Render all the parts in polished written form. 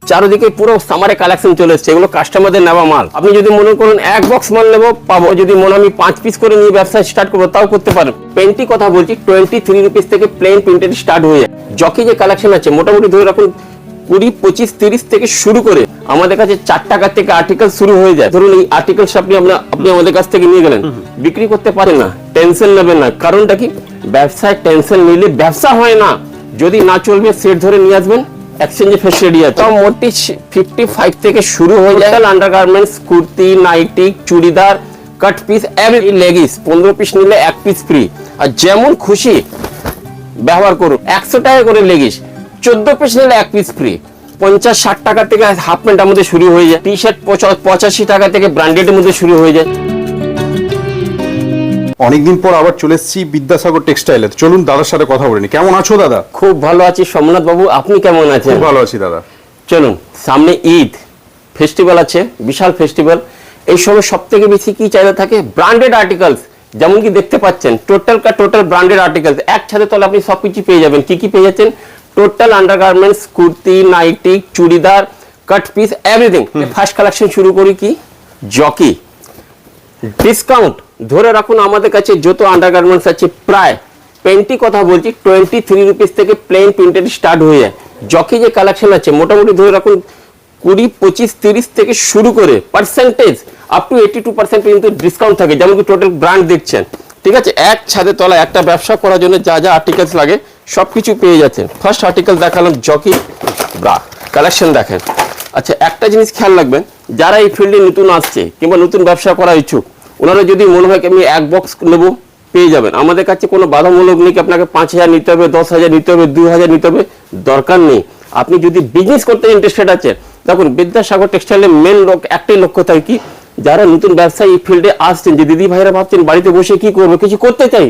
চারিদিকে পুরো সামারে কালেকশন চলে এসেছে, এগুলো কাস্টমারদের নেওয়া মাল। আপনি যদি মনে করুন এক বক্স মাল নেবো পাবো, যদি মনে আমি 5 পিস করে নিয়ে ব্যবসা স্টার্ট করবো তাও করতে পারেন। পেন্টি কথা বলছি 23 রুপিস থেকে প্লেন প্রিন্টেড স্টার্ট হয়ে যায়। জকি যে কালেকশন আছে মোটামুটি ধরে রাখুন 20, 25, 30 থেকে শুরু করে আমাদের কাছে 4 টাকা থেকে আর্টিকেল শুরু হয়ে যায়। ধরুন এই আর্টিকেল আপনি আমাদের কাছ থেকে নিয়ে গেলেন, বিক্রি করতে পারেন না, টেনশন নেবেন না। কারণটা কি, ব্যবসায় টেনশন নিলে ব্যবসা হয় না। যদি না চলবে সেট ধরে নিয়ে আসবেন, এক্সচেঞ্জে ফেসিলিটি আছে। তো মোটি 55 থেকে শুরু হয়ে যায়। Undergarments, kurti, nightie, churidar, cut piece, every leggings 15 piece নিলে 1 পিস ফ্রি। আর যেমন খুশি ব্যবহার করুন। 100 টাকা করে লেগিস, 14 পিস নিলে 1 পিস ফ্রি। 50-60 টাকা থেকে হাফ প্যান্ট আমাদের শুরু হয়ে যায়। টি শার্ট 85 টাকা থেকে ব্র্যান্ডেডের মধ্যে শুরু হয়ে যায়। অনেকদিন পর আবার চলে এসেছি বিদ্যাসাগর টেক্সটাইলে। চলুন দাদার সাথে কথা বলিনি। কেমন আছো দাদা? খুব ভালো আছি সোমনাথ বাবু, আপনি কেমন আছেন? খুব ভালো আছি দাদা। চলুন, সামনে ঈদ ফেস্টিভ্যাল আছে, বিশাল ফেস্টিভ্যাল। এই সময় সব থেকে বেশি কি চাহিদা থাকে, ব্র্যান্ডেড আর্টিকেলস। যেমন কি দেখতে পাচ্ছেন টোটাল ব্র্যান্ডেড আর্টিকেলস এক ছাদের তলে আপনি সবকিছু পেয়ে যাবেন। কি কি পেয়ে যাচ্ছেন, total undergarments, kurti, nightie, churidar, cut piece, everything. First collection শুরু করি কি, জকি। ডিসকাউন্ট ধরে রাখুন আমাদের কাছে যত আন্ডারগার্মেন্টস আছে প্রায় পেন্টি কথা বলছি 23 রুপিস থেকে প্লেন প্রিন্টেড স্টার্ট হয়ে যায়। জকি যে কালেকশন আছে মোটামুটি ধরে রাখুন 20, 25, 30 থেকে শুরু করে পার্সেন্টেজ আপ টু 82% কিন্তু ডিসকাউন্ট থাকে। যেমন কি টোটাল ব্র্যান্ড দেখছেন, ঠিক আছে। এক ছাদের তলায় একটা ব্যবসা করার জন্য যা যা আর্টিকেলস লাগে সবকিছু পেয়ে যাচ্ছেন। ফার্স্ট আর্টিকেল দেখালাম জকি ব্রা কালেকশন দেখেন। আচ্ছা, একটা জিনিস খেয়াল রাখবেন, যারা এই ফিল্ডে নতুন আসছে কিংবা নতুন ব্যবসা করার ইচ্ছুক, ওনারা যদি মনে হয় আমি 1 বক্স নেবো পেয়ে যাবেন। আমাদের কাছে কোনো বাধামূলক নেই কি আপনাকে 5000 নিতে হবে, 10,000 নিতে হবে, 2000 নিতে হবে, দরকার নেই। আপনি যদি বিজনেস করতে ইন্টারেস্টেড আছেন, দেখুন বিদ্যাসাগর টেক্সটাইলের মেন একটাই লক্ষ্য থাকে কি, যারা নতুন ব্যবসায়ী এই ফিল্ডে আসছেন, যে দিদি ভাইরা ভাবছেন বাড়িতে বসে কি করবো, কিছু করতে চাই,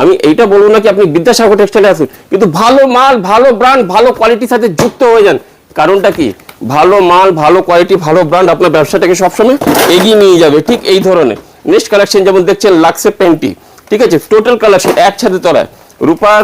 আমি এইটা বলবো না কি আপনি বিদ্যাসাগর টেক্সটাইলে আসুন, কিন্তু ভালো মাল, ভালো ব্র্যান্ড, ভালো কোয়ালিটির সাথে যুক্ত হয়ে যান। কারণটা কি, ভালো মাল, ভালো কোয়ালিটি, ভালো ব্র্যান্ড আপনার ব্যবসাটাকে সবসময় এগিয়ে নিয়ে যাবে। ঠিক এই ধরনের নেক্সট কালেকশন যেমন দেখছেন লাক্সে পেন্টি, ঠিক আছে। টোটাল কালেকশন এক ছাদের তলায় রূপার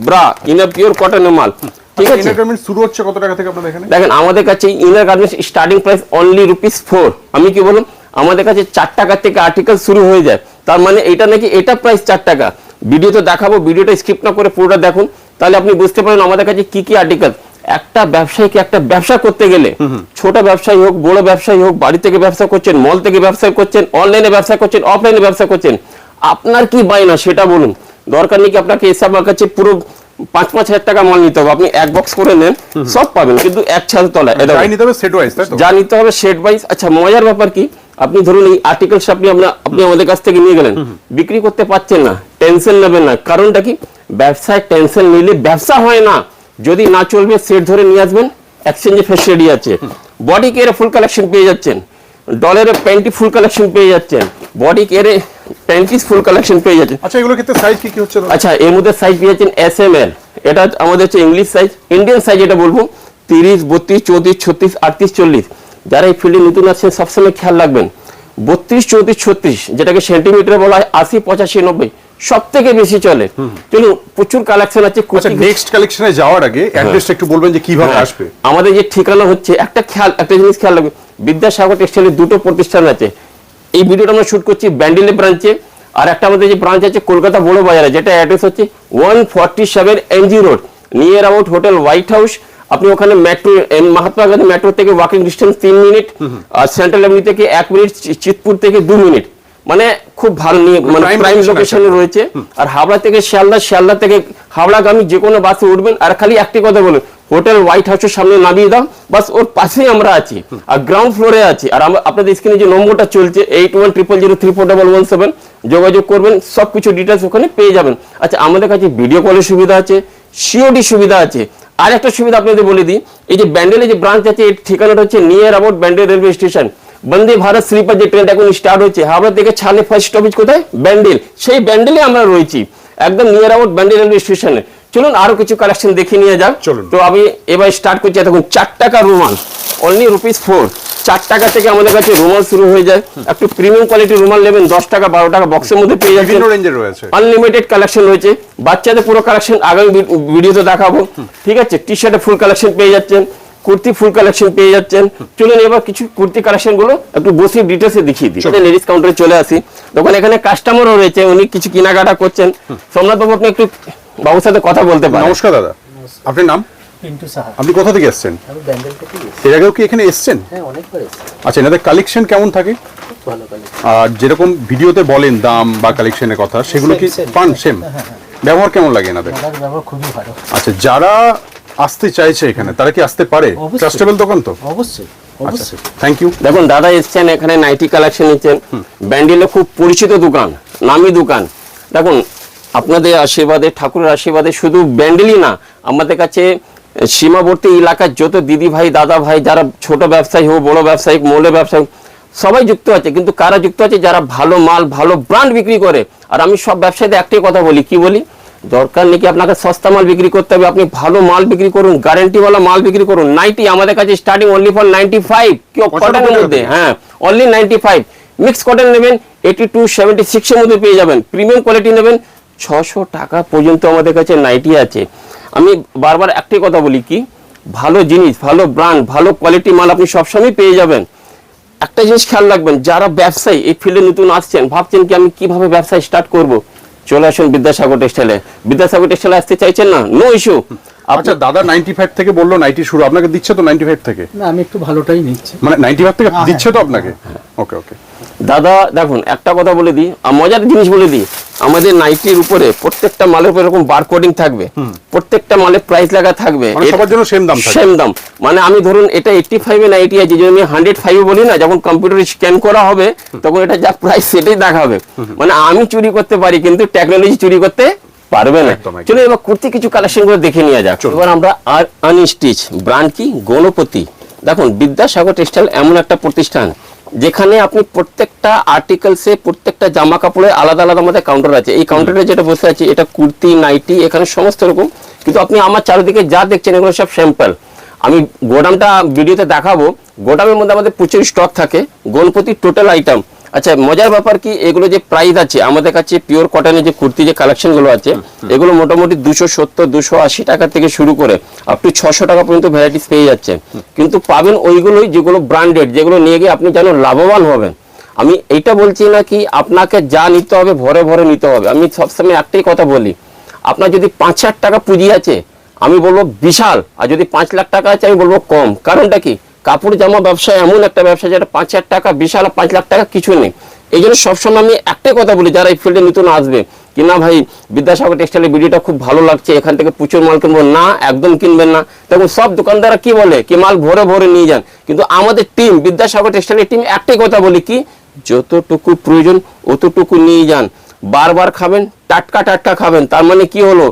ব্রা, ইনার পিওর কটনের মাল, ঠিক আছে। ইনার গার্মেন্টস শুরু হচ্ছে কত টাকা থেকে আপনাদের এখানে? দেখেন আমাদের কাছে inner garments starting price only ₹4। আমি কি বলুন, আমাদের কাছে 4 টাকা থেকে আর্টিকেল শুরু হয়ে যায়। তার মানে এটা নাকি এটা প্রাইস 4 টাকা। ভিডিওতে দেখাবো, ভিডিওটা স্কিপ না করে পুরোটা দেখুন, তাহলে আপনি বুঝতে পারেন আমাদের কাছে কি কি আর্টিকেল। একটা ব্যবসায়ীকে একটা ব্যবসা করতে গেলে, ছোট ব্যবসায়ী হোক, বড় ব্যবসায়ী হোক, বাড়ি থেকে ব্যবসা করছেন, মল থেকে ব্যবসা করছেন, অনলাইনে ব্যবসা করছেন, অফলাইনে ব্যবসা করছেন, আপনার কি বায়না সেটা বলুন। দরকার নেই কি আপনাকে এসে আমার কাছে পুরো 5-5 হাজার টাকা মাল নিতে হবে। আপনি 1 বক্স করে নেন, সব পাবেন, কিন্তু এক ছাদের তলায় যা নিতে হবে সেট ওয়াইজ, তাই তো? যা নিতে হবে সেট ওয়াইজ। আচ্ছা, মজার ব্যাপার কি, আপনি ধরুন এই আর্টিকেলস আপনি আমাদের কাছ থেকে নিয়ে গেলেন, বিক্রি করতে পারছেন না, টেনশন নেবেন না। কারণটা কি, ব্যবসায় টেনশন নিলে ব্যবসা হয় না। যদি না চলবে সেট ধরে নিয়ে আসবেন, এক্সচেঞ্জে ফেসিলিটি আছে। বডি কেয়ারে ফুল কালেকশন পেয়ে যাচ্ছেন, ডলারের প্যান্টি ফুল কালেকশন পেয়ে যাচ্ছেন, বডি কেয়ারে প্যান্টিস ফুল কালেকশন পেয়ে যাচ্ছেন। আচ্ছা, এগুলোর ক্ষেত্রে সাইজ কি কি হচ্ছে? আচ্ছা, এর মধ্যে সাইজ পেয়ে যাচ্ছেন SML, এটা আমাদের হচ্ছে ইংলিশ সাইজ। ইন্ডিয়ান সাইজ এটা বলবো 30, 32, 34, 36, 38, 40। যারা এই ফিল্ডে নতুন আছেন সবসময় খেয়াল রাখবেন, 32, 34, 36 যেটাকে সেন্টিমিটারে বলা হয়, 80, 85, 90 সব থেকে বেশি চলে। চলুন, প্রচুর কালেকশন আছে। নেক্সট কালেকশনে যাওয়ার আগে অ্যাড্রেসটা একটু বলবেন যে কিভাবে আসবে। আমাদের যে ঠিকানা হচ্ছে, একটা জিনিস খেয়াল রাখবেন, বিদ্যাসাগর টেক্সটাইলের 2টো প্রতিষ্ঠান আছে। এই ভিডিওটা আমরা শুট করছি ব্যান্ডেলে ব্রাঞ্চে, আর একটা আমাদের যে ব্রাঞ্চ আছে কলকাতা বড় বাজারে, যেটা অ্যাড্রেস হচ্ছে 147 MG road, near about hotel white house. আপনি ওখানে মেট্রো, মহাত্মা গান্ধী মেট্রো থেকে ওয়াকিং ডিস্টেন্স 3 মিনিট, আর সেন্ট্রাল এভিনিউ থেকে 1 মিনিট, চিতপুর থেকে 2 মিনিট, মানে খুব ভালো মানে প্রাইম লোকেশনে রয়েছে। আর হাওড়া থেকে শিয়ালদা থেকে হাওড়াগামী যে কোনো বাসে উঠবেন, আর খালি একটি কথা বলুন, হোটেল হোয়াইট হাউসের সামনে নামিয়ে দাও, বাস ওর পাশেই আমরা আছি, আর গ্রাউন্ড ফ্লোরে আছি। আর আপনাদের স্ক্রিনে যে নম্বরটা চলছে 8100034117, যোগাযোগ করবেন, সবকিছু ডিটেলস ওখানে পেয়ে যাবেন। আচ্ছা, আমাদের কাছে ভিডিও কলের সুবিধা আছে, COD সুবিধা আছে। আর একটা সুবিধা আপনাদের বলে দিই, এই যে ব্যান্ডেলে যে ব্রাঞ্চ আছে, এর ঠিকানাটা হচ্ছে near about Bandel railway station. Vande Bharat sleeper যে ট্রেন এখন স্টার্ট হচ্ছে, হাওড়া থেকে ছাড়লে ফার্স্ট স্টপেজ কোথায়, ব্যান্ডেল। সেই ব্যান্ডেলে আমরা রয়েছি, একদম নিয়ার অ্যাবাউট ব্যান্ডেল রেলওয়ে স্টেশনে। চলুন আরো কিছু কালেকশন দেখে নিয়ে যাক। তো আমি এবার স্টার্ট করছি। দেখুন 4 টাকা রুমাল, অনলি ₹4। 4 টাকা থেকে আমাদের কাছে রুমাল শুরু হয়ে যায়। একটু প্রিমিয়াম কোয়ালিটির রুমাল নেবেন, 10 টাকা 12 টাকা বক্সের মধ্যে পেয়ে যাবেন। বিভিন্ন রেঞ্জের রয়েছে, আনলিমিটেড কালেকশন রয়েছে। বাচ্চাদের পুরো কালেকশন আগামী ভিডিওতে দেখাবো, ঠিক আছে। টি শার্টের ফুল কালেকশন পেয়ে যাচ্ছেন, কুর্তি ফুল কালেকশন পেয়ে যাচ্ছেন। চলুন এবার কিছু কুর্তি কালেকশন গুলো একটু বসে ডিটেলসে দেখিয়ে দিই। লেডিস কাউন্টারে চলে আসি, তখন এখানে কাস্টমারও রয়েছে, উনি কিছু কেনাকাটা করছেন। সোমনাথ বাবু, আপনি একটু বাবুর সাথে কথা বলতে পারেন। নমস্কার দাদা, আপনার নাম? পিন্টু সাহা। আপনি কোথা থেকে এসেছেন? আমি ব্যাঙ্গালোর থেকে এসেছি। এর আগেও কি এখানে এসেছেন? হ্যাঁ, অনেকবার এসেছি। আচ্ছা, এনাদের কালেকশন কেমন থাকে? খুব ভালো কালেকশন। আর যেরকম ভিডিওতে বলেন দাম বা কালেকশনের কথা, সেগুলো কি Same, পান সেম? হ্যাঁ। ব্যবহার কেমন লাগে এনাদের? দাদার ব্যবহার খুবই ভালো। আচ্ছা, যারা আসতে চাইছে এখানে তারা কি আসতে পারে? অবশ্যই। ট্রাস্টেবল দোকান তো? অবশ্যই আচ্ছা, অবশ্যই। Thank you. দেখুন দাদা এসছেন এখানে নাইটি কালেকশন নিচ্ছেন, ব্যান্ডেলে খুব পরিচিত দোকান, নামি দোকান। দেখুন আপনাদের আশীর্বাদে, ঠাকুরের আশীর্বাদে শুধু ব্যান্ডেলই না, আমাদের কাছে সীমাবর্তী এলাকার যত দিদি ভাই দাদা ভাই যারা ছোট ব্যবসায়ী হোক, বড় ব্যবসায়িক, মৌলে ব্যবসায়িক, সবাই যুক্ত আছে। কিন্তু কারা যুক্ত আছে? যারা ভালো মাল, ভালো ব্র্যান্ড বিক্রি করে। আর আমি সব ব্যবসায়ীদের একটাই কথা বলি, কি বলি, দরকার নেই কি আপনাকে সস্তা মাল বিক্রি করতে হবে, আপনি ভালো মাল বিক্রি করুন, গ্যারান্টিওয়ালা মাল বিক্রি করুন। নাইটি আমাদের কাছে স্টার্টিং অনলি ফর 95, কি কটনের মধ্যে, হ্যাঁ অনলি 95। মিক্স কটন নেবেন 82, 76 এর মধ্যে পেয়ে যাবেন। প্রিমিয়াম কোয়ালিটি নেবেন 600 টাকা পর্যন্ত আমাদের কাছে নাইটি আছে। আমি বারবার একটাই কথা বলি, কি ভালো জিনিস, ভালো ব্র্যান্ড, ভালো কোয়ালিটি মাল আপনি সবসময় পেয়ে যাবেন। একটা জিনিস খেয়াল রাখবেন, যারা ব্যবসায়ী এই ফিল্ডে নতুন আসছেন, ভাবছেন কি আমি কিভাবে ব্যবসা স্টার্ট করব, চলে আসুন বিদ্যাসাগর টেক্সটাইলে। বিদ্যাসাগর টেক্সটাইলে আসতে চাইছেন না, নো ইস্যু। আচ্ছা দাদা 95 থেকে বললো নাইটি শুরু, আপনাকে দিচ্ছে তো 95 থেকে? না, আমি একটু ভালোটাই নিচ্ছি। মানে 95 থেকে হ্যাঁ, দিচ্ছে তো আপনাকে? ওকে ওকে। দাদা দেখুন একটা কথা বলে দিই, মজার জিনিস বলে দিই, আমাদের নাইটির উপরে প্রত্যেকটা মালের উপরে এরকম বারকোডিং থাকবে, প্রত্যেকটা মালের প্রাইস লাগা থাকবে, মানে সবার জন্য সেম দাম থাকে? সেম দাম। মানে আমি ধরুন এটা 85 এ নাইটি আছে, যদি আমি 105 বলি না, যখন কম্পিউটারে স্ক্যান করা হবে তখন এটা যা প্রাইস সেটাই দেখাবে। মানে আমি চুরি করতে পারি কিন্তু টেকনোলজি চুরি করতে পারবে না। একদম, একদম। চলো এবার কুর্তি কিছু কালেকশন করে দেখে নিয়ে যাক। চলুন। এবার আমরা আর আনস্টিচ ব্র্যান্ড কি গণপতি। দেখুন বিদ্যাসাগর টেক্সটাইল এমন একটা প্রতিষ্ঠান যেখানে আপনি প্রত্যেকটা আর্টিকেলসে, প্রত্যেকটা জামা কাপড়ে আলাদা আলাদা আমাদের কাউন্টার আছে। এই কাউন্টারে যেটা বসে আছে এটা কুর্তি, নাইটি, এখানে সমস্ত রকম। কিন্তু আপনি আমার চারিদিকে যা দেখছেন এগুলো সব স্যাম্পল। আমি গোডামটা ভিডিওতে দেখাবো। গোডামের মধ্যে আমাদের প্রচুর স্টক থাকে, গণপতি টোটাল আইটেম। আচ্ছা মজার ব্যাপার কি, এগুলো যে প্রাইস আছে আমাদের কাছে পিওর কটনের যে কুর্তি যে কালেকশন গুলো আছে, এগুলো মোটামুটি 270, 280 টাকা থেকে শুরু করে আপ টু 600 টাকা পর্যন্ত ভ্যারাইটিস পেয়ে যাচ্ছে। কিন্তু পাবেন ওইগুলোই যেগুলো ব্র্যান্ডেড, যেগুলো নিয়ে গিয়ে আপনি যেন লাভবান হবেন। আমি এইটা বলছি না কি আপনাকে যা নিতে হবে ভরে ভরে নিতে হবে। আমি সবসময় একটাই কথা বলি, আপনার যদি 5,000 টাকা পুঁজি আছে আমি বলবো বিশাল, আর যদি 5 লাখ টাকা আছে আমি বলবো কম। কারণটা কি, কাপড় জামা ব্যবসা এমন একটা ব্যবসা যেটা 5,000 টাকা বিশাল, আর 5 লাখ টাকা কিছু নেই। এই জন্য সবসময় আমি একটাই কথা বলি, যারা এই ফিল্ডে নতুন আসবে, কি না ভাই বিদ্যাসাগর টেক্সটাইলের ভিডিওটা খুব ভালো লাগছে, এখান থেকে প্রচুর মাল কিনবো, না একদম কিনবেন না। দেখুন সব দোকানদাররা কি বলে, কি মাল ভরে ভরে নিয়ে যান, কিন্তু আমাদের টিম বিদ্যাসাগর টেক্সটাইলের টিম একটাই কথা বলি, কি যতটুকু প্রয়োজন অতটুকু নিয়ে যান। বারবার খাবেন, টাটকা টাটকা খাবেন, তার মানে কি হলো,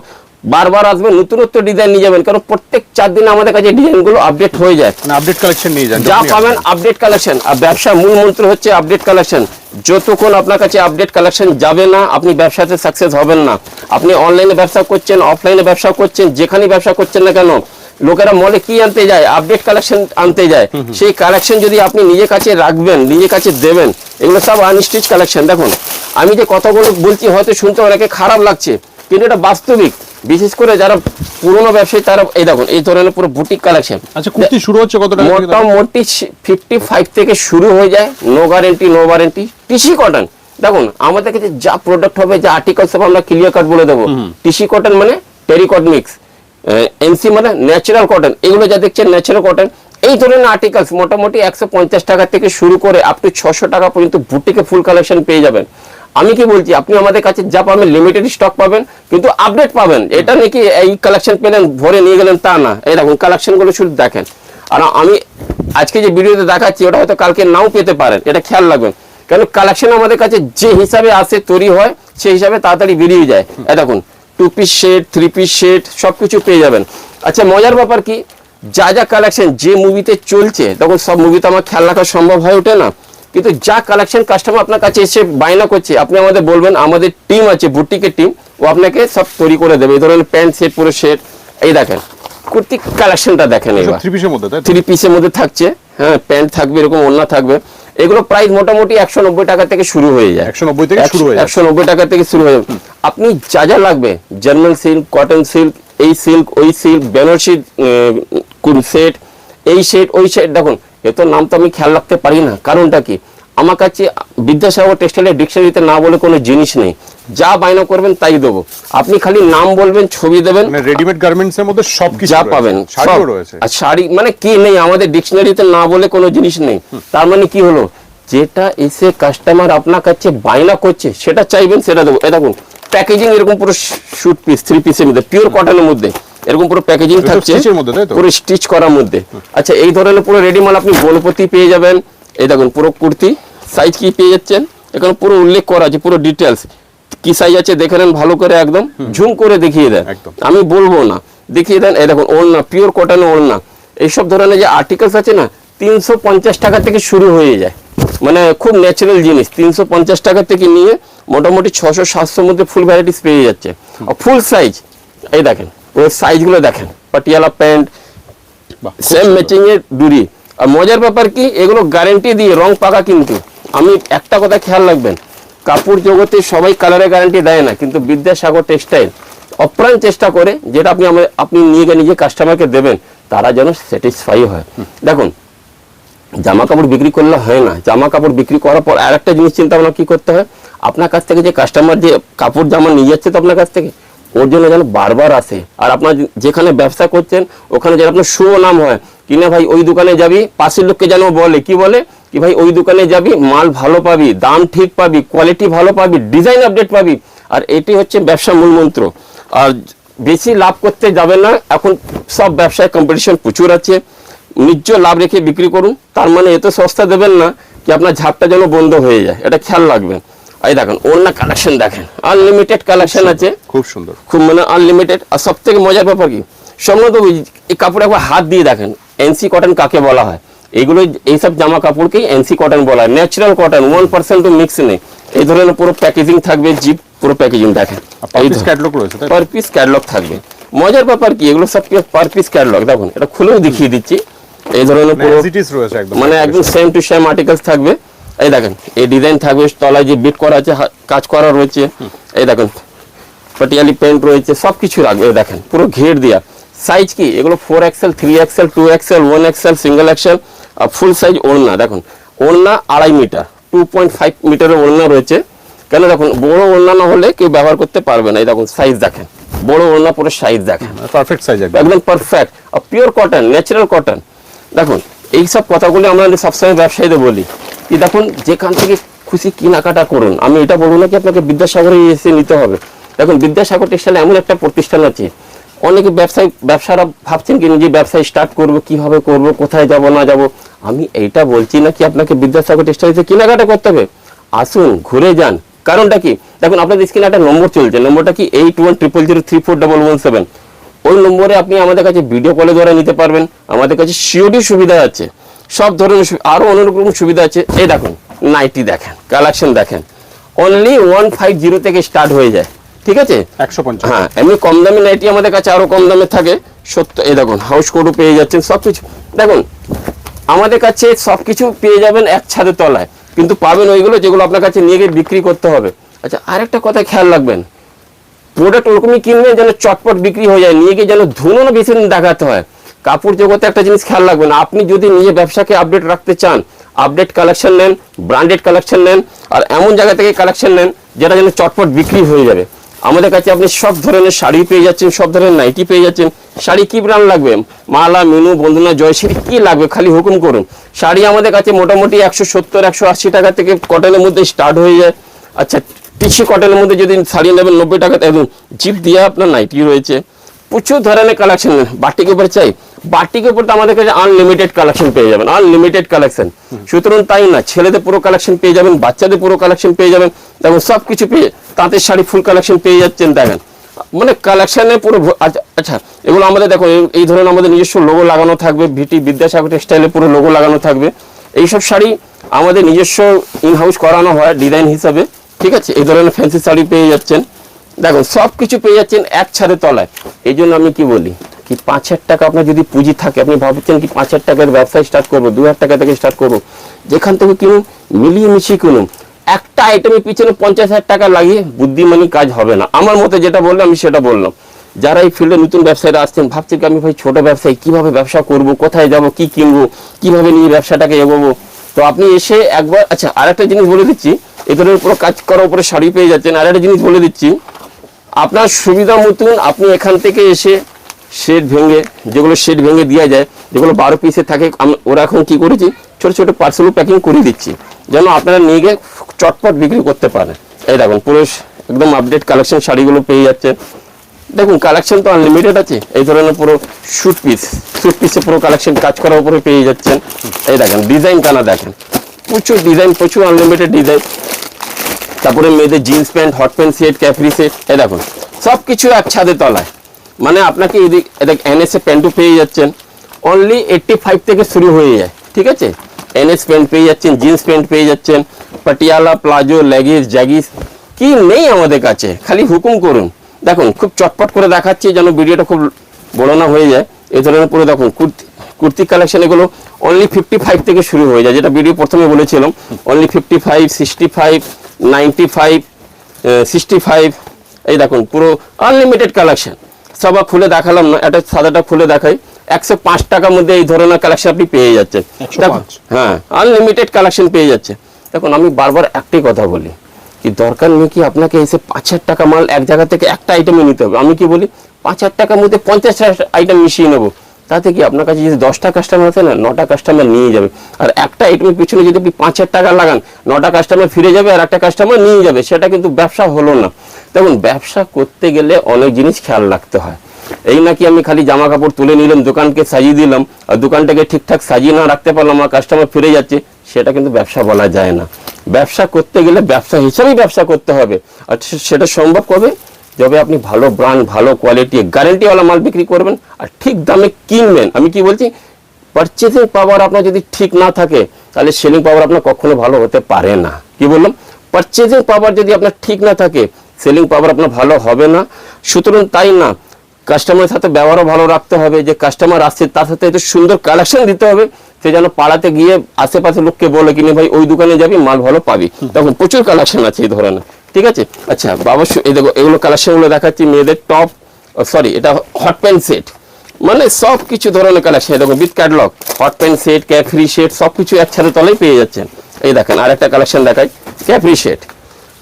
বারবার আসবেন, নতুনত্ব ডিজাইন নিয়ে যাবেন, কারণ প্রত্যেক 4 দিন আমাদের কাছে ডিজাইনগুলো আপডেট হয়ে যায়। মানে আপডেট কালেকশন নিয়ে যান, যা যখনই পাবেন আসবেন। Update collection. আর ব্যবসার মূল মন্ত্র হচ্ছে আপডেট কালেকশন। যতক্ষণ আপনার কাছে আপডেট কালেকশন যাবে না, আপনি ব্যবসাতে সাকসেস হবেন না। আপনি অনলাইনে ব্যবসা করছেন, অফলাইনে ব্যবসা করছেন, যেখানে ব্যবসা করছেন না কেন, লোকেরা মলে কি আনতে যায়, আপডেট কালেকশন আনতে যায়। সেই কালেকশন যদি আপনি নিজের কাছে রাখবেন, নিজের কাছে দেবেন, এগুলো সব আনস্টিচ কালেকশন। দেখুন আমি যে কথাগুলো বলছি হয়তো শুনতে অনেকে খারাপ লাগছে, কিন্তু এটা বাস্তবিক। বিশেষ করে যারা পুরোনো ব্যবসায়ী তারা এই দেখুন এই ধরনের পুরো বুটিক কালেকশন। আচ্ছা কুর্তি শুরু হচ্ছে কত টাকা থেকে? মোটামুটি 55 থেকে শুরু হয়ে যায়, no guarantee no warranty. TC cotton দেখুন আমাদের কাছে যা প্রোডাক্ট হবে, যা আর্টিকেলস হবে আমরা ক্লিয়ার কাট বলে দেবো। টিসি কটন মানে টেরিকট মিক্স, এনসি মানে ন্যাচারাল কটন, এগুলো যা দেখছেন ন্যাচারাল কটন। এই ধরনের আর্টিকেলস মোটামুটি 150 টাকা থেকে শুরু করে আপ টু 600 টাকা পর্যন্ত বুটিকে ফুল কালেকশন পেয়ে যাবেন। আমি কি বলছি, আপনি আমাদের কাছে যা পাবেন লিমিটেড স্টক পাবেন, কিন্তু আপডেট পাবেন। এটা নাকি এই কালেকশন পেলেন ভরে নিয়ে গেলেন তা না, এই দেখুন কালেকশনগুলো শুধু দেখেন। আর আমি আজকে যে ভিডিওতে দেখাচ্ছি ওটা হয়তো কালকে নাও পেতে পারেন, এটা খেয়াল রাখবেন। কারণ কালেকশন আমাদের কাছে যে হিসাবে আসে তৈরি হয় সেই হিসাবে তাড়াতাড়ি বেরিয়ে যায়। এই দেখুন 2 পিস সেট, 3 পিস সেট সবকিছু পেয়ে যাবেন। আচ্ছা মজার ব্যাপার কি, যা যা কালেকশন যে মুভিতে চলছে, তখন সব মুভিতে আমার খেয়াল রাখা সম্ভব হয়ে ওঠে না, কিন্তু যা কালেকশন কাস্টমার আপনার কাছে এসে বায়না করছে আপনি আমাদের বলবেন, আমাদের টিম আছে বুটিকের টিম, ও আপনাকে সব তৈরি করে দেবে। এই ধরনের প্যান্ট সেট, পুরো সেট। এই দেখেন কুর্তি কালেকশনটা দেখেন, এবার 3 পিসের মধ্যে তাই তো? 3 পিসের মধ্যে থাকছে, হ্যাঁ প্যান্ট থাকবে, এরকম ওড়না থাকবে। এগুলো প্রাইস মোটামুটি 190 টাকা থেকে শুরু হয়ে যায়। 190 থেকে শুরু হয়ে যায়। 190 টাকা থেকে শুরু হয়ে যাবে। আপনি যা যা লাগবে, জার্মান সিল্ক, কটন সিল্ক, এই সিল্ক ওই সিল্ক, বেনারসি সেট, এই সেট ওই সেট দেখুন, এত নাম তো আমি খেয়াল রাখতে পারি না, কারণটা কি আমার কাছে বিদ্যাসাগর টেক্সটাইলের ডিকশনারিতে না বলে কোনো জিনিস নেই, যা বায়না করবেন তাই দেবো, আপনি খালি নাম বলবেন, ছবি দেবেন, মানে রেডিমেড গার্মেন্টস এর মধ্যে সবকিছু যা রয়েছে। পাবেন শাড়িও সব। রয়েছে। আর শাড়ি মানে কি নেই আমাদের ডিকশনারিতে না বলে কোনো জিনিস নেই, তার মানে কি হলো, যেটা এসে কাস্টমার আপনার কাছে বায়না করছে সেটা চাইবেন সেটা দেবো। এ দেখুন প্যাকেজিং এরকম পুরো শুট পিস 3 পিসের মধ্যে পিওর কটনের মধ্যে এরকম পুরো প্যাকেজিং এসব থাকছে, stitch এর মধ্যে, তাই তো? পুরো স্টিচ করার মধ্যে। আচ্ছা এই ধরনের পুরো রেডি মাল আপনি গোলপতি পেয়ে যাবেন। এই দেখুন পুরো কুর্তি সাইজ কি পেয়ে যাচ্ছেন, এখানে পুরো উল্লেখ করা আছে, পুরো ডিটেলস কি সাইজ আছে দেখে নেন ভালো করে, একদম ঝুম করে দেখিয়ে দেন, একদম। আমি বলবো না, দেখিয়ে দেন। এই দেখুন ওড়না পিওর কটনের ওড়না, এইসব ধরনের যে আর্টিকেলস আছে না 350 টাকা থেকে শুরু হয়ে যায়, মানে খুব ন্যাচারাল জিনিস 350 টাকা থেকে নিয়ে মোটামুটি 600-700 মধ্যে ফুল ভ্যারাইটিস পেয়ে যাচ্ছে। আর ফুল সাইজ এই দেখেন, ওই সাইজগুলো দেখেন, পাটিয়ালা প্যান্ট বাহ, খুব সেম সুন্দর। ম্যাচিং এর দড়ি। আর মজার ব্যাপার কি এগুলো গ্যারান্টি দিয়ে রং পাকা, কিন্তু আমি একটা কথা খেয়াল রাখবেন, কাপড় জগতে সবাই কালারের গ্যারান্টি দেয় না, কিন্তু বিদ্যাসাগর টেক্সটাইল অপ্রাণ চেষ্টা করে যেটা আপনি নিয়ে গিয়ে নিজে কাস্টমারকে দেবেন তারা যেন স্যাটিসফাই হয়। দেখুন জামা কাপড় বিক্রি করলে হয় না, জামা কাপড় বিক্রি করার পর আর একটা জিনিস চিন্তা ভাবনা কি করতে হয়, আপনার কাছ থেকে যে কাস্টমার যে কাপড় জামা নিয়ে যাচ্ছে তো আপনার কাছ থেকে, ওর জন্য যেন বারবার আসে। আর আপনার যেখানে ব্যবসা করছেন ওখানে যেন আপনার সুনাম হয়, কিনা ভাই ওই দোকানে যাবি, পাশের লোককে যেন বলে কি বলে কি ভাই ওই দোকানে যাবি, মাল ভালো পাবি, দাম ঠিক পাবি, কোয়ালিটি ভালো পাবি, ডিজাইন আপডেট পাবি। আর এটি হচ্ছে ব্যবসা মূল মন্ত্র। আর বেশি লাভ করতে যাবেন না, এখন সব ব্যবসায় কম্পিটিশন প্রচুর আছে, নিজ লাভ রেখে বিক্রি করুন, তার মানে এত সস্তা দেবেন না কি আপনার ঝাপটা যেন বন্ধ হয়ে যায়, এটা খেয়াল রাখবেন। এই দেখেন ওড়না কালেকশন দেখেন, আনলিমিটেড কালেকশন আছে, খুব সুন্দর। খুব মানে আনলিমিটেড। আর সব থেকে মজার ব্যাপার কি সম্ভবত এই কাপড় একবার হাত দিয়ে দেখেন এনসি কটন কাকে বলা হয়, এইগুলো এইসব জামা কাপড়কেই এনসি কটন বলা হয়, ন্যাচারাল কটন, 1% তো মিক্স নেই। এই ধরনের পুরো প্যাকেজিং থাকবে, জিপ পুরো প্যাকেজিং দেখেন, পার পিস ক্যাটালগ রয়েছে, তাই তো? পার পিস ক্যাটালগ থাকবে। মজার ব্যাপার কি এগুলো সব পার পিস ক্যাটালগ, দেখুন এটা খুলেও দেখিয়ে দিচ্ছি। এই ধরনের পুরো As it is রয়েছে একদম, মানে একদম সেম টু সেম আর্টিকেলস থাকবে। এই দেখেন এই ডিজাইন থাকবে, তলায় যে বিট করা আছে কাজ করা রয়েছে, এই দেখেন পাটিয়ালি প্যান্ট রয়েছে, সবকিছু রাখবে। এই দেখেন পুরো ঘের দেওয়া, সাইজ কি এগুলো 4XL 3XL 2XL 1XL single XL. আর ফুল সাইজ ওড়না দেখুন, ওড়না 2.5 মিটার 2.5 মিটারের ওড়না রয়েছে। কেন দেখুন বড় ওড়না না হলে কেউ ব্যবহার করতে পারবে না। এই দেখুন সাইজ দেখেন, বড় ওড়না পুরো সাইজ দেখেন, পারফেক্ট সাইজ একদম। একদম পারফেক্ট। আর পিওর কটন, ন্যাচারাল কটন। দেখুন এইসব কথাগুলো আমরা সবসময় ব্যবসায়ীদের বলি কি দেখুন যেখান থেকে খুশি কেনাকাটা করুন, আমি এটা বলবো না কি আপনাকে বিদ্যাসাগরে এসে নিতে হবে। দেখুন বিদ্যাসাগর টেক্সটাইল এমন একটা প্রতিষ্ঠান আছে, অনেকে ব্যবসারা ভাবছেন কি নিজে ব্যবসায় স্টার্ট করবো, কিভাবে করব, কোথায় যাব না যাব। আমি এইটা বলছি না কি আপনাকে বিদ্যাসাগর টেক্সটাইলে কেনাকাটা করতে হবে, আসুন ঘুরে যান। কারণটা কি দেখুন আপনাদের স্ক্রিনে একটা নম্বর চলছে, নম্বরটা কি 8100034117। ওই নম্বরে আপনি আমাদের কাছে ভিডিও কলের দ্বারা নিতে পারবেন, আমাদের কাছে সিওডি সুবিধা আছে, সব ধরনের আরো অনেক রকম সুবিধা আছে। এই দেখুন নাইটি দেখেন, কালেকশন দেখেন, অনলি 150 থেকে স্টার্ট হয়ে যায়, ঠিক আছে 150। হ্যাঁ এমনি কম দামি নাইটি আমাদের কাছে আরো কম দামে থাকে 70। এই দেখুন হাউস কোটও পেয়ে যাচ্ছেন, সবকিছু দেখুন আমাদের কাছে সবকিছু পেয়ে যাবেন এক ছাদের তলায়, কিন্তু পাবেন ওইগুলো যেগুলো আপনার কাছে নিয়ে গিয়ে বিক্রি করতে হবে। আচ্ছা আরেকটা কথা খেয়াল রাখবেন, প্রোডাক্ট ওরকমই কিনবেন যেন চটপট বিক্রি হয়ে যায়, নিয়ে গিয়ে যেন ধুনো না বেশি দিন দেখাতে হয়। কাপড় জগতে একটা জিনিস খেয়াল রাখবেন, আপনি যদি নিজে ব্যবসাকে আপডেট রাখতে চান, আপডেট কালেকশন নেন, ব্র্যান্ডেড কালেকশন নেন, আর এমন জায়গা থেকে কালেকশন নেন যেটা যেন চটপট বিক্রি হয়ে যাবে। আমাদের কাছে আপনি সব ধরনের শাড়ি পেয়ে যাচ্ছেন, সব ধরনের নাইটি পেয়ে যাচ্ছেন। শাড়ি কি ব্র্যান্ড লাগবে, মালা, মিনু, বন্ধুনা, জয়শ্রী, কি লাগবে খালি হুকুম করুন। শাড়ি আমাদের কাছে মোটামুটি 170-180 টাকা থেকে কটনের মধ্যে স্টার্ট হয়ে যায়। আচ্ছা টিসি কটনের মধ্যে যদি শাড়ি নেবেন 90 টাকা, একদম জিপ দিয়ে আপনার নাইটি রয়েছে, প্রচুর ধরনের কালেকশন। বাটিক উপর চাই, বাটিক উপর তো আমাদের কাছে আনলিমিটেড কালেকশন পেয়ে যাবেন, আনলিমিটেড কালেকশন। সুতরাং তাই না, ছেলেদের পুরো কালেকশন পেয়ে যাবেন, বাচ্চাদের পুরো কালেকশন পেয়ে যাবেন, দেখুন সবকিছু পেয়ে, তাঁতের শাড়ি ফুল কালেকশন পেয়ে যাচ্ছেন দেখেন, মানে কালেকশনে পুরো। আচ্ছা এগুলো আমাদের দেখো এই ধরনের আমাদের নিজস্ব লোগো লাগানো থাকবে, ভিটি বিদ্যাসাগর টেক্সটাইলে পুরো লোগো লাগানো থাকবে। এইসব শাড়ি আমাদের নিজস্ব ইন হাউস করানো হয় ডিজাইন হিসাবে, ঠিক আছে। এই ধরনের ফ্যান্সি শাড়ি পেয়ে যাচ্ছেন, দেখুন সব কিছু পেয়ে যাচ্ছেন এক ছাদের তলায়। এই জন্য আমি কি বলি কি 5,000 টাকা আপনার যদি পুঁজি থাকে, আপনি ভাবছেন কি 5,000 টাকার ব্যবসা স্টার্ট করবো, 2,000 টাকা থেকে স্টার্ট করবো, যেখান থেকে কিনুন মিলিয়ে মিশিয়ে কিনুন। একটা আইটেমের পিছনে 50,000 টাকা লাগিয়ে বুদ্ধিমানী কাজ হবে না, আমার মতে যেটা বললাম আমি সেটা বললাম। যারা এই ফিল্ডে নতুন ব্যবসায়ীরা আসছেন ভাবছেন কি আমি ভাই ছোট ব্যবসায়ী কিভাবে ব্যবসা করব, কোথায় যাব, কি কিনবো, কিভাবে নিয়ে ব্যবসাটাকে এগোবো। তো আপনি এসে একবার, আচ্ছা আরেকটা জিনিস বলে দিচ্ছি, এই ধরনের পুরো কাজ করার উপরে শাড়ি পেয়ে যাচ্ছেন। আরেকটা জিনিস বলে দিচ্ছি, আপনার সুবিধা মতন আপনি এখান থেকে এসে শেড ভেঙে, যেগুলো শেড ভেঙে দেওয়া যায়, যেগুলো 12 পিসে থাকে, ওরা এখন কি করেছি ছোট ছোট পার্সেল প্যাকিং করে দিচ্ছি, যেন আপনারা নিয়ে গিয়ে চটপট বিক্রি করতে পারেন। এই দেখুন পুরো একদম আপডেট কালেকশন শাড়িগুলো পেয়ে যাচ্ছে। দেখুন কালেকশন তো আনলিমিটেড আছে, এই ধরনের পুরো শুট পিসে পুরো কালেকশন কাজ করার উপরে পেয়ে যাচ্ছেন। এই দেখেন ডিজাইন কানা দেখেন, প্রচুর ডিজাইন, প্রচুর আনলিমিটেড ডিজাইন। তারপরে মেয়েদের jeans pant, hot pant set, capri set, এই দেখুন সব কিছু এক ছাদের তলায়। মানে আপনাকে এদিক এনএসএ প্যান্টও পেয়ে যাচ্ছেন, অনলি 85 থেকে শুরু হয়ে যায়, ঠিক আছে। এনএস প্যান্ট পেয়ে যাচ্ছেন, জিন্স প্যান্ট পেয়ে যাচ্ছেন, পাটিয়ালা, প্লাজো, লেগিস, জ্যাগিস, কি নেই আমাদের কাছে, খালি হুকুম করুন। দেখুন খুব চটপট করে দেখাচ্ছি যেন ভিডিওটা খুব বড় না হয়ে যায়। এই ধরনের পুরো দেখুন কুর্তি কালেকশন, এগুলো অনলি 55 থেকে শুরু হয়ে যায়, যেটা ভিডিও প্রথমে বলেছিলাম। অনলি 55, 65, 95, 65, এই দেখুন পুরো আনলিমিটেড কালেকশন। সব খুলে দেখালাম না, এটা সাদাটা খুলে দেখাই। 105 টাকার মধ্যে এই ধরনের কালেকশন আপনি পেয়ে যাচ্ছেন। হ্যাঁ, আনলিমিটেড কালেকশন পেয়ে যাচ্ছে। দেখুন আমি বারবার একটাই কথা বলি, কি দরকার নেই কি আপনাকে এসে 5,000 টাকা মাল এক জায়গা থেকে একটা আইটেমে নিতে হবে। আমি কি বলি 5,000 টাকার মধ্যে 50টা আইটেম মিশিয়ে নেবো, তাতে কি আপনার কাছে যদি 10টা কাস্টমার আছে না, 9টা কাস্টমার নিয়ে যাবে। আর একটা আইটেমের পিছনে যদি আপনি 5,000 টাকা লাগান, 9টা কাস্টমার ফিরে যাবে আর একটা কাস্টমার নিয়ে যাবে, সেটা কিন্তু ব্যবসা হলো না। দেখুন ব্যবসা করতে গেলে অনেক জিনিস খেয়াল রাখতে হয়। এই নাকি আমি খালি জামা কাপড় তুলে নিলাম, দোকানকে সাজিয়ে দিলাম, আর দোকানটাকে ঠিকঠাক সাজিয়ে না রাখতে পারলাম, আমার কাস্টমার ফিরে যাচ্ছে, সেটা কিন্তু ব্যবসা বলা যায় না। ব্যবসা করতে গেলে ব্যবসা হিসাবেই ব্যবসা করতে হবে। আর সেটা সম্ভব কবে, যবে আপনি ভালো ব্র্যান্ড, ভালো কোয়ালিটি, গ্যারান্টিওয়ালা মাল বিক্রি করবেন আর ঠিক দামে কিনবেন। আমি কি বলছি, পারচেজিং পাওয়ার আপনার যদি ঠিক না থাকে, তাহলে সেলিং পাওয়ার আপনার কখনো ভালো হতে পারে না। কি বললাম, পারচেজিং পাওয়ার যদি আপনার ঠিক না থাকে, সেলিং পাওয়ার আপনার ভালো হবে না। সুতরাং তাই না, কাস্টমারের সাথে ব্যবহারও ভালো রাখতে হবে, যে কাস্টমার আসছে তার সাথে একটু সুন্দর কালেকশন দিতে হবে, সে যেন পাড়াতে গিয়ে আশেপাশে লোককে বলে কিনে ভাই ওই দোকানে যাবি, মাল ভালো পাবি। তখন প্রচুর কালেকশন আছে এই ধরনের, ঠিক আছে। আচ্ছা বাবা, এই দেখো এগুলো কালেকশনগুলো দেখাচ্ছি, মেয়েদের টপ, সরি এটা হট প্যান্ট সেট, মানে সব কিছু ধরনের কালেকশন। দেখো with catalogue, hot pant set, capri set, সব কিছু একসাথে তলেই পেয়ে যাচ্ছেন। এই দেখেন আর একটা কালেকশন দেখাই, ক্যাফরি সেট,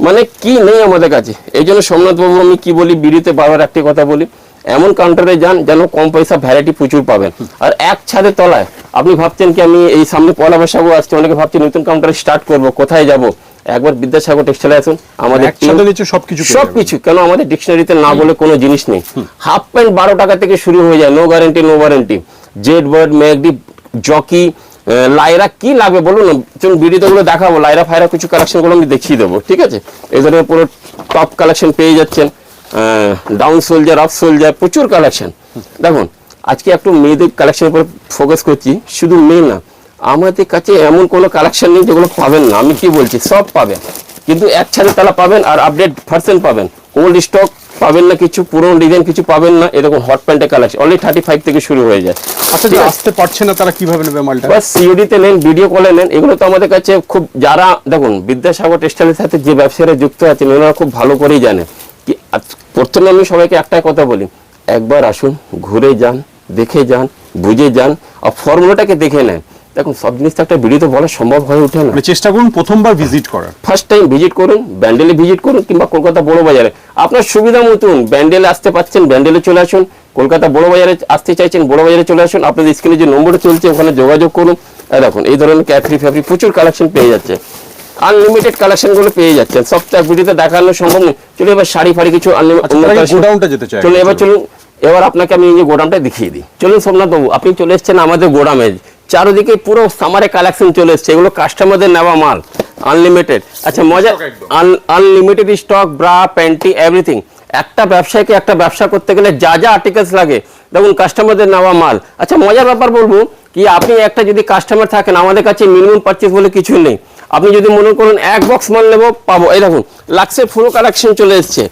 মানে কি নেই আমাদের কাছে। এই জন্য সোমনাথ বাবু আমি কি বলি, বিড়িতে বারবার একটি কথা বলি, এমন কাউন্টারে যান যেন কম পয়সা ভ্যারাইটি প্রচুর পাবেন। আর এক ছাদের তলায়, আপনি ভাবছেন কি আমি এই সামনে পয়লা বৈশাখ আসছে, অনেকে ভাবছেন নতুন কাউন্টারে স্টার্ট করবো, কোথায় যাব, একবার বিদ্যাসাগর টেক্সটাইলে আসুন। আমাদের সবকিছু, কেন আমাদের ডিকশনারিতে না বলে কোনো জিনিস নেই। হাফ প্যান্ট 12 টাকা থেকে শুরু হয়ে যায়, no guarantee no warranty. Z bird, ম্যাগডি, জকি, লাইরা, কি লাগবে বলুন না, চলুন ভিডিওতে গুলো দেখাবো। লাইরা ফাইরা কিছু কালেকশন গুলো আমি দেখিয়ে দেবো, ঠিক আছে। এই ধরনের পুরো টপ কালেকশন পেয়ে যাচ্ছেন, ডাউন সোলজার, আপ সোলজার, প্রচুর কালেকশন। দেখুন আজকে একটু মেয়েদের কালেকশনের উপর ফোকাস করছি, শুধু মেয়ে না, আমাদের কাছে এমন কোনো কালেকশন নেই যেগুলো পাবেন না। আমি কি বলছি, সব পাবেন, কিন্তু এক ছাদের তলা পাবেন আর আপডেট ভার্সন পাবেন। ওল্ড স্টক পাবেন না, কিছু পুরনো ডিজাইন কিছু পাবেন না। এরকম হট প্যান্টের কালেকশন অনলি 35 থেকে শুরু হয়ে যায়। আচ্ছা, যারা আসতে পারছে না তারা কিভাবে নেবে মালটা? বাস সিওডিতে নেন, ভিডিও কলে নেন। এগুলো তো আমাদের কাছে খুব, যারা দেখুন বিদ্যাসাগর টেক্সটাইলের সাথে যে ব্যবসায়ীরা যুক্ত আছেন, ওনারা খুব ভালো করেই জানে কি। প্রথমে আমি সবাইকে একটাই কথা বলি, একবার আসুন, ঘুরে যান, দেখে যান, বুঝে যান, আর ফর্মুলাটাকে দেখে নেন। দেখুন সব জিনিস তো একটা ভিডিওতে বলা সম্ভব হয়ে ওঠে না। চেষ্টা করুন প্রথমবার ভিজিট করার, ফার্স্ট টাইম ভিজিট করুন, ব্যান্ডেলে ভিজিট করুন, কিংবা কলকাতা বড় বাজারে আপনার সুবিধা মতন। ব্যান্ডেলে আসতে পারছেন, ব্যান্ডেলে চলে আসুন। কলকাতা বড় বাজারে আসতে চাইছেন, বড় বাজারে চলে আসুন। আপনাদের স্ক্রিনে যে নম্বরটা চলছে ওখানে যোগাযোগ করুন। দেখুন এই ধরনের ক্যাফরি ফ্যাফরি প্রচুর কালেকশন পেয়ে যাচ্ছে, আনলিমিটেড কালেকশন গুলো পেয়ে যাচ্ছেন। সবটা ভিডিওতে দেখানো সম্ভব নেই। চলুন এবার শাড়ি ফাড়ি কিছু গোডাউনটা যেতে চাই, চলুন এবার চলুন, এবার আপনাকে আমি এই যে গোডাউনটা দেখিয়ে দিই। চলুন সোমনাথ বাবু, আপনি চলে এসেছেন আমাদের গোডাউনে, চারিদিকে পুরো সামারে কালেকশন চলে এসছে, এগুলো কাস্টমারদের নেওয়া মাল, আনলিমিটেড। আচ্ছা মজা, unlimited stock, bra, panty, everything. একটা ব্যবসায়ীকে একটা ব্যবসা করতে গেলে যা যা আর্টিকেলস লাগে, দেখুন কাস্টমারদের নেওয়া মাল। আচ্ছা মজার ব্যাপার বলবো কি, আপনি একটা যদি কাস্টমার থাকেন, আমাদের কাছে মিনিমাম পারচেজ বলে কিছু নেই। আপনি যদি মনে করুন 1 বক্স মাল নেবো, পাবো। এই দেখুন লাক্সের পুরো কালেকশন চলে এসছে,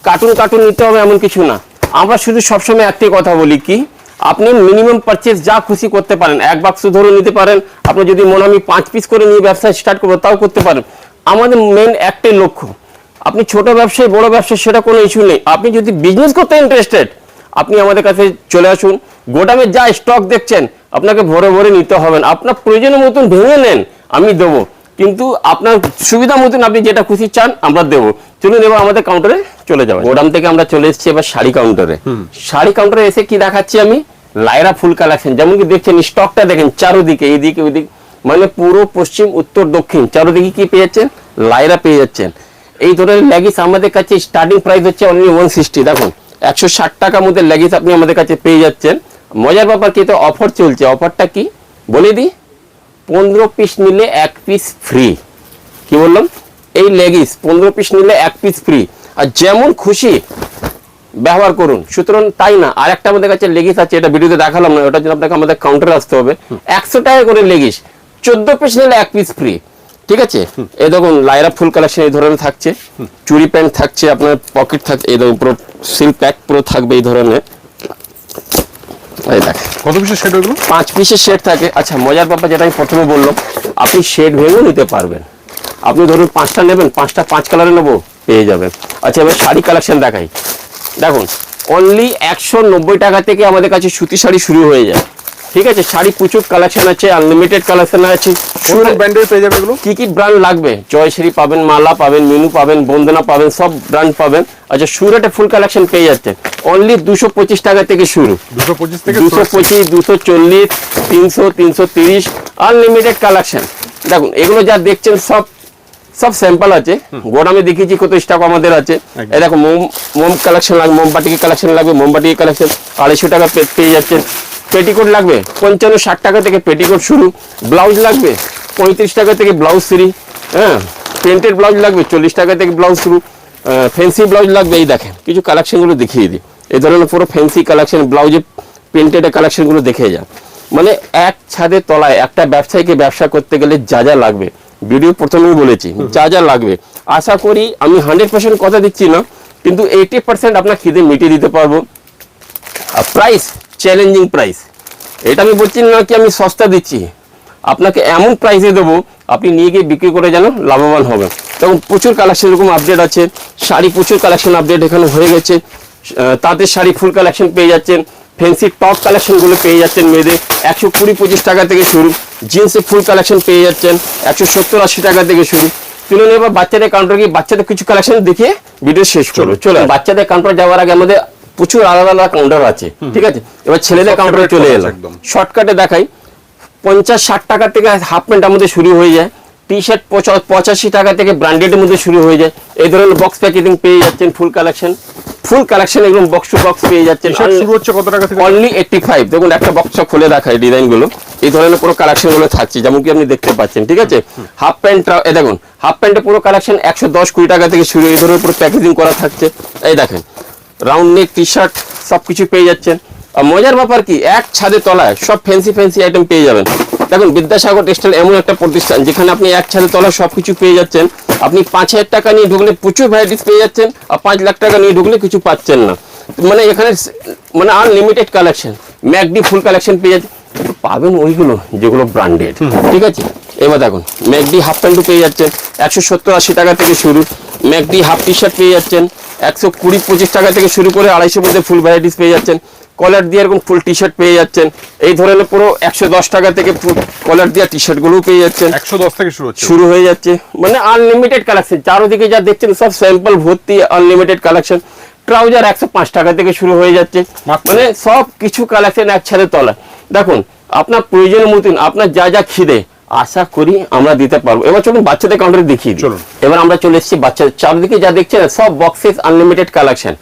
কার্টুন নিতে হবে এমন কিছু না। আমরা শুধু সবসময় একটাই কথা বলি কি, আপনি মিনিমাম পারচেজ যা খুশি করতে পারেন, 1 বাক্স ধরে নিতে পারেন। আপনি যদি মনে আমি 5 পিস করে নিয়ে ব্যবসা স্টার্ট করবো, তাও করতে পারেন। আমাদের মেন একটাই লক্ষ্য, আপনি ছোট ব্যবসায়ী বড় ব্যবসায়ী সেটা কোনো ইস্যু নেই। আপনি যদি বিজনেস করতে ইন্টারেস্টেড, আপনি আমাদের কাছে চলে আসুন, গোডামে যা স্টক দেখছেন আপনাকে ভরে ভরে নিতে হবে না, আপনার প্রয়োজনের মতন ভেঙে নেন, আমি দেবো, কিন্তু আপনার সুবিধা মতন আপনি যেটা খুশি চান আমরা দেবো। চলুন এবার আমাদের কাউন্টারে চলে যাবো। গোডাম থেকে আমরা চলে এসেছি এবার শাড়ি কাউন্টারে। শাড়ি কাউন্টারে এসে কি দেখাচ্ছি আমি, লায়রা ফুল কালেকশন। যেমন কি দেখছেন স্টকটা দেখেন চারোদিকে, এইদিকে ওইদিকে, মানে পুরো পশ্চিম উত্তর দক্ষিণ চারোদিকে কি পেয়ে যাচ্ছেন, লায়রা পেয়ে যাচ্ছেন। এই ধরনের লেগিস আমাদের কাছে স্টার্টিং প্রাইস হচ্ছে অনলি 160। দেখুন 160 টাকার মধ্যে লেগিস আপনি আমাদের কাছে পেয়ে যাচ্ছেন। মজার ব্যাপার কি, তো অফার চলছে, অফারটা কি বলে দিই, 15 পিস নিলে 1 পিস ফ্রি। কি বললাম, এই লেগিস 15 পিস নিলে 1 পিস ফ্রি, আর যেমন খুশি ব্যবহার করুন। সুতরাং তাই না, আর একটা আমাদের কাছে লেগিস আছে, এটা ভিডিওতে দেখালাম না, ওটার জন্য আপনাকে আমাদের কাউন্টারে আসতে হবে। 100 টাকা করে লেগিস, 14 পিস নিলে 1 পিস ফ্রি। ঠিক আছে, এই দেখুন লায়রা ফুল কালেকশন এই ধরনের থাকছে, চুড়ি প্যান্ট থাকছে, আপনার পকেট থাকছে, এই দেখুন পুরো সিল প্যাক পুরো থাকবে এই ধরনের। এই দেখ কত পিসের সেট ওগুলো? 5 পিসের সেট থাকে। আচ্ছা মজার ব্যাপার যেটা আমি প্রথমে বললাম, আপনি শেড ভেঙেও নিতে পারবেন। আপনি ধরুন 5টা নেবেন, 5টা 5 কালারে নেবো, পেয়ে যাবেন। আচ্ছা এবার শাড়ি কালেকশন দেখাই। দেখুন অনলি 190 টাকা থেকে আমাদের কাছে সুতি শাড়ি শুরু হয়ে যায়। ঠিক আছে, শাড়ি প্রচুর কালেকশন আছে, আনলিমিটেড কালেকশন আছে। কোন ব্র্যান্ডের পেয়ে যাবে এগুলো? কি কি ব্র্যান্ড লাগবে, জয়শ্রী পাবেন, মালা পাবেন, মিনু পাবেন, বন্দনা পাবেন, সব ব্র্যান্ড পাবেন। আচ্ছা সুরাটে ফুল কালেকশন পেয়ে যাচ্ছে অনলি 225 টাকা থেকে শুরু, 225 থেকে 225, 240, 300, 330, আনলিমিটেড কালেকশন। দেখুন এগুলো যা দেখছেন সব সব স্যাম্পল আছে, গোডামে দেখিয়েছি কত স্টক আমাদের আছে। এই দেখো মোম কালেকশন লাগবে, মোমবাটিকে কালেকশন লাগবে, মোমবাটিকে কালেকশন 250 টাকা পেয়ে যাচ্ছেন। পেটিকোট লাগবে 55-60 টাকা থেকে পেটিকোট শুরু। ব্লাউজ লাগবে 35 টাকা থেকে ব্লাউজ ফ্রি। হ্যাঁ, প্রিন্টেড ব্লাউজ লাগবে 40 টাকা থেকে ব্লাউজ শুরু। ফ্যান্সি ব্লাউজ লাগবে, এই দেখেন কিছু কালেকশনগুলো দেখিয়ে দিই। এই ধরনের পুরো ফ্যান্সি কালেকশন, ব্লাউজে প্রিন্টেড কালেকশনগুলো দেখে যান। মানে এক ছাদের তলায় একটা ব্যবসায়ীকে ব্যবসা করতে গেলে যা যা লাগবে, ভিডিও প্রথমেই বলেছি যা যা লাগবে। আশা করি আমি 100% কথা দিচ্ছি না, কিন্তু 80% আপনার খিদে মিটিয়ে দিতে পারবো। আর প্রাইস চ্যালেঞ্জিং প্রাইস, এটা আমি বলছি না কি আমি সস্তা দিচ্ছি, আপনাকে এমন প্রাইসে দেবো আপনি নিয়ে গিয়ে বিক্রি করে যেন লাভবান হবেন। তখন প্রচুর কালেকশন এরকম আপডেট আছে, শাড়ি প্রচুর কালেকশন আপডেট এখানে হয়ে গেছে। তাঁতের শাড়ি ফুল কালেকশন পেয়ে যাচ্ছেন, ফ্যান্সি টপ কালেকশনগুলো পেয়ে যাচ্ছেন মেয়েদের 120-25 টাকা থেকে শুরু। জিন্সের ফুল কালেকশন পেয়ে যাচ্ছেন 170-80 টাকা থেকে শুরু। চলুন এবার বাচ্চাদের কাউন্টার গিয়ে বাচ্চাদের কিছু কালেকশন দেখিয়ে ভিডিও শেষ করবো। চলো বাচ্চাদের কাউন্টার যাওয়ার আগে আমাদের প্রচুর আলাদা আলাদা কাউন্টার আছে। ঠিক আছে, এবার ছেলেদের কাউন্টারে চলে এলাম। শর্টকাটে দেখাই, 50-60 টাকা থেকে হাফ প্যান্ট আমাদের শুরু হয়ে যায়। টি শার্ট 85 টাকা থেকে ব্র্যান্ডেডের মধ্যে শুরু হয়ে যায়। এই ধরনের বক্স প্যাকেটিং পেয়ে যাচ্ছেন, ফুল কালেকশন একদম বক্স টু বক্স পেয়ে যাচ্ছেন। শুরু হচ্ছে কত টাকা থেকে? অনলি 85। দেখুন একটা বক্স খুলে দেখায় ডিজাইনগুলো, এই ধরনের পুরো কালেকশনগুলো থাকছে যেমন কি আপনি দেখতে পাচ্ছেন। ঠিক আছে, হাফ প্যান্ট, এই দেখুন হাফ প্যান্টের পুরো কালেকশন 110-20 টাকা থেকে শুরু, এই ধরনের পুরো প্যাকেজিং করা থাকছে। এই দেখেন রাউন্ড নেক টি শার্ট সবকিছু পেয়ে যাচ্ছেন। আর মজার ব্যাপার কি, এক ছাদের তলায় সব ফ্যান্সি আইটেম পেয়ে যাবেন। দেখুন বিদ্যাসাগর টেক্সটাইল এমন একটা প্রতিষ্ঠান যেখানে আপনি এক ছাদের তলায় সবকিছু পেয়ে যাচ্ছেন। আপনি 5,000 টাকা নিয়ে ঢুকলে প্রচুর ভ্যারাইটিস পেয়ে যাচ্ছেন, আর 5 লাখ টাকা নিয়ে ঢুকলে কিছু পাচ্ছেন না। মানে এখানে মানে আনলিমিটেড কালেকশন, ম্যাকডি ফুল কালেকশন পেয়ে যাচ্ছেন, পাবেন ওইগুলো যেগুলো ব্র্যান্ডেড। ঠিক আছে, এবার দেখুন ম্যাকডি হাফ প্যান্টও পেয়ে যাচ্ছেন 170-80 টাকা থেকে শুরু। ম্যাকডি হাফ টি শার্ট পেয়ে যাচ্ছেন 120-25 টাকা থেকে শুরু করে 250 মধ্যে ফুল ভ্যারাইটিস পেয়ে যাচ্ছেন। কলার দিয়ে এরকম ফুল টি শার্ট পেয়ে যাচ্ছেন। এই ধরনের পুরো 110 টাকা থেকে কলার দিয়ে টি শার্ট গুলো পেয়ে যাচ্ছেন। 110 থেকে শুরু হয়ে যাচ্ছে। মানে আনলিমিটেড কালেকশন, চারোদিকে যা দেখছেন সব স্যাম্পল ভর্তি আনলিমিটেড কালেকশন। ট্রাউজার 105 টাকা থেকে শুরু হয়ে যাচ্ছে। মানে সব কিছু কালেকশন এক ছাদের তলায়। দেখুন আপনার প্রয়োজনের মতন আপনার যা যা খিদে আশা করি আমরা দিতে পারবো। এবার চলুন বাচ্চাদের কাউন্টারে দেখিয়ে দিই। চলুন এবার আমরা চলে এসেছি বাচ্চাদের, চারদিকে যা দেখছেন সব বক্সেস আনলিমিটেড কালেকশন।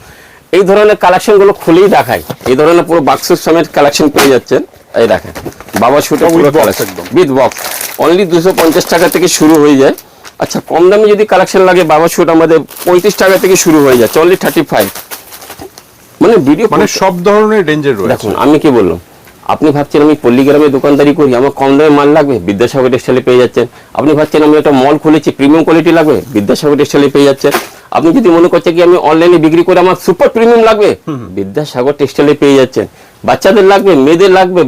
এই ধরনের কালেকশন গুলো খুলেই দেখায়, এই ধরনের পুরো বাক্সের সমেত কালেকশন পেয়ে যাচ্ছেন। এই দেখেন বাবা শুটে পুরো কালেকশন উইথ বক্স অনলি 250 টাকা থেকে শুরু হয়ে যায়। আচ্ছা কম দামে যদি কালেকশন লাগে বাবা শুট আমাদের 35 টাকা থেকে শুরু হয়ে যাচ্ছে, অনলি 35। মানে ভিডিও মানে সব ধরনের রেঞ্জের রয়েছে। দেখুন আমি কি বললাম, আপনি ভাবছেন আমি পল্লীগ্রামে দোকানদারি করি, আমার কম দামে মাল লাগবে, বিদ্যাসাগর টেক্সটাইলে পেয়ে যাচ্ছেন। আপনি ভাবছেন আমি একটা মল খুলেছি, প্রিমিয়াম কোয়ালিটি লাগবে, বিদ্যাসাগর টেক্সটাইলে পেয়ে যাচ্ছেন। আপনি যদি মনে করছেন কি আমি অনলাইনে বিক্রি করে আমার সুপার প্রিমিয়াম লাগবে, বিদ্যাসাগর টেক্সটাইলে পেয়ে যাচ্ছেন। বাচ্চাদের লাগবে, মেয়েদের লাগবে,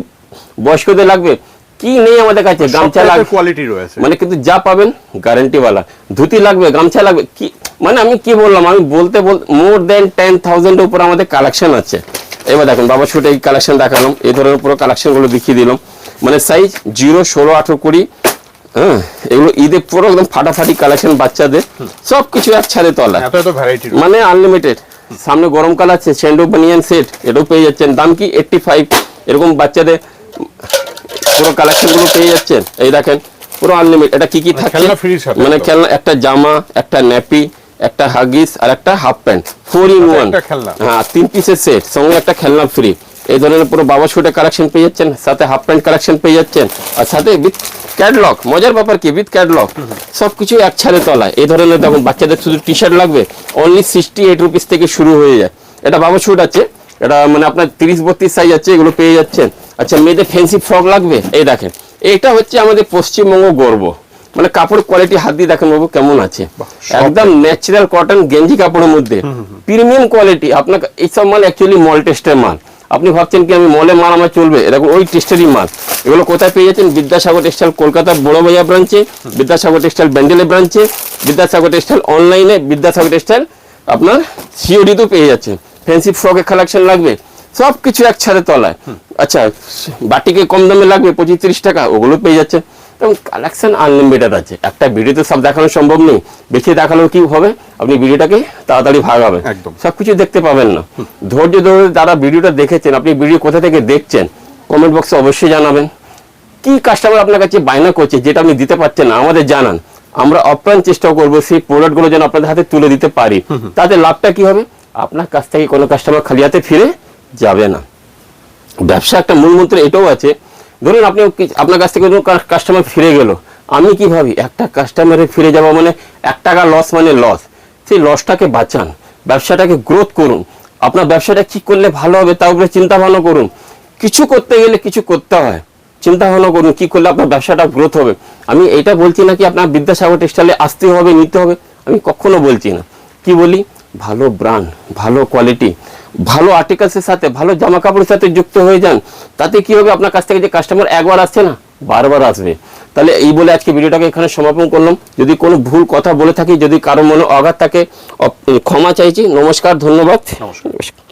বয়স্কদের লাগবে, কি নেই আমাদের কাছে, গামছা লাগবে কোয়ালিটি রয়েছে, মানে কিন্তু যা পাবেন গ্যারান্টি वाला। ধুতি লাগবে, গামছা লাগবে, কি মানে আমি কি বললাম, আমি বলতে মোর দেন 10,000 এর উপর আমাদের কালেকশন আছে। এবার দেখেন বাবা শুট এই কালেকশন দেখালাম, এই ধরনের পুরো কালেকশনগুলো দেখিয়ে দিলাম। মানে সাইজ 0, 16, 18, 20, হ্যাঁ, এগুলো ঈদে পুরো একদম ফাটাফাটি কালেকশন বাচ্চাদের, সবকিছু এক ছাদে তলা, এত এত ভ্যারাইটি মানে আনলিমিটেড। সামনে গরমকাল আছে, স্যান্ডো বানিয়ান সেট, এটাও পেয়ে যাচ্ছেন। দাম কি 85। এরকম বাচ্চাদের পুরো কালেকশন গুলো পেয়ে যাচ্ছেন। এই দেখেন পুরো আনলিমিটেড। এটা কি কি থাকছে খেলনা ফ্রির সাথে মানে একদম। খেলনা, একটা জামা, একটা ন্যাপি, একটা হাগিস আর একটা হাফ প্যান্ট, 4 in 1। একটা খেলনা। হ্যাঁ, 3 পিসের সেট, সঙ্গে একটা খেলনা ফ্রি। এই ধরনের পুরো বাবা শুটের কালেকশন পেয়ে যাচ্ছেন, সাথে হাফ প্যান্ট কালেকশন পেয়ে যাচ্ছেন, আর সাথে উইথ ক্যাটলগ। মজার ব্যাপার কি, উইথ ক্যাটলগ, সবকিছু এক ছাদে তলায়। এই ধরনের দেখুন বাচ্চাদের শুধু টি শার্ট লাগবে, অনলি 68 রুপিস থেকে শুরু হয়ে যায়। এটা বাবা শুট আছে, এটা মানে আপনার 30-32 সাইজ আছে, এগুলো পেয়ে যাচ্ছেন। আচ্ছা, মেয়েদের ফ্যান্সি ফ্রক লাগবে, এই দেখেন, এটা হচ্ছে আমাদের পশ্চিমবঙ্গ গর্ব। মানে কাপড় কোয়ালিটি হাত দিয়ে দেখেন বাবু কেমন আছে, একদম ন্যাচারাল কটন গেঞ্জি কাপড়ের মধ্যে প্রিমিয়াম কোয়ালিটি। আপনার এইসব মাল অ্যাকচুয়ালি মল টেস্টের মাল। আপনি ভাবছেন কি আমি মলে মাল আমার চলবে, এরকম ওই টেস্টেরই মাল। এগুলো কোথায় পেয়ে যাচ্ছেন? বিদ্যাসাগর টেক্সটাইল কলকাতা বড় বাজার ব্রাঞ্চে, বিদ্যাসাগর টেক্সটাইল ব্যান্ডেলে ব্রাঞ্চে, বিদ্যাসাগর টেক্সটাইল অনলাইনে, বিদ্যাসাগর টেক্সটাইল আপনার সিওডিতেও পেয়ে যাচ্ছে। ফ্যান্সি ফ্রকের কালেকশন লাগবে, সব কিছু এক ছাদে তলায়। আচ্ছা, বাটিকে কম দামে লাগবে 25-30 টাকা, ওগুলো পেয়ে যাচ্ছে। এবং কালেকশন আনলিমিটেড আছে। একটা ভিডিওতে সব দেখানো সম্ভব নেই, বেশি দেখালেও কি হবে, আপনি ভিডিওটাকে তাড়াতাড়ি ভাগাবেন, একদম। সবকিছু দেখতে পাবেন না। ধৈর্য ধরে যারা ভিডিওটা দেখেছেন, আপনি ভিডিও কোথা থেকে দেখছেন কমেন্ট বক্সে অবশ্যই জানাবেন। কি কাস্টমার আপনার কাছে বায়না করছে যেটা আপনি দিতে পারছেন না, আমাদের জানান। আমরা আপ্রাণ চেষ্টা করবো সেই প্রোডাক্টগুলো যেন আপনাদের হাতে তুলে দিতে পারি। তাতে লাভটা কি হবে, আপনার কাছ থেকে কোনো কাস্টমার খালি হাতে ফিরে যাবে না। ব্যবসা একটা মূল মন্ত্র এটাও আছে, ধরুন আপনি আপনার কাছ থেকে কাস্টমার ফিরে গেল, আমি কি ভাবি একটা কাস্টমারে ফিরে যাওয়া মানে 1 টাকা লস, মানে লস। সেই লসটাকে বাঁচান, ব্যবসাটাকে গ্রোথ করুন। আপনার ব্যবসাটা কি করলে ভালো হবে তার উপরে চিন্তা ভাবনা করুন। কিছু করতে গেলে কিছু করতে হয়, চিন্তা ভাবনা করুন কি করলে আপনার ব্যবসাটা গ্রোথ হবে। আমি এটা বলছি না কি আপনার বিদ্যাসাগর টেক্সটাইলে আসতে হবে, নিতে হবে, আমি কখনো বলছি না। কি বলি, ভালো ব্র্যান্ড, ভালো কোয়ালিটি, ভালো আর্টিকেলসের সাথে, ভালো জামা কাপড়ের সাথে যুক্ত হয়ে যান। তাতে কি হবে, আপনার কাছ থেকে যে কাস্টমার একবার আসছে না, বারবার আসবে। তাহলে এই বলে আজকে ভিডিওটাকে এখানে সমাপন করলাম। যদি কোনো ভুল কথা বলে থাকি, যদি কারো মনে আঘাত থাকে, ক্ষমা চাইছি। নমস্কার, ধন্যবাদ। নমস্কার।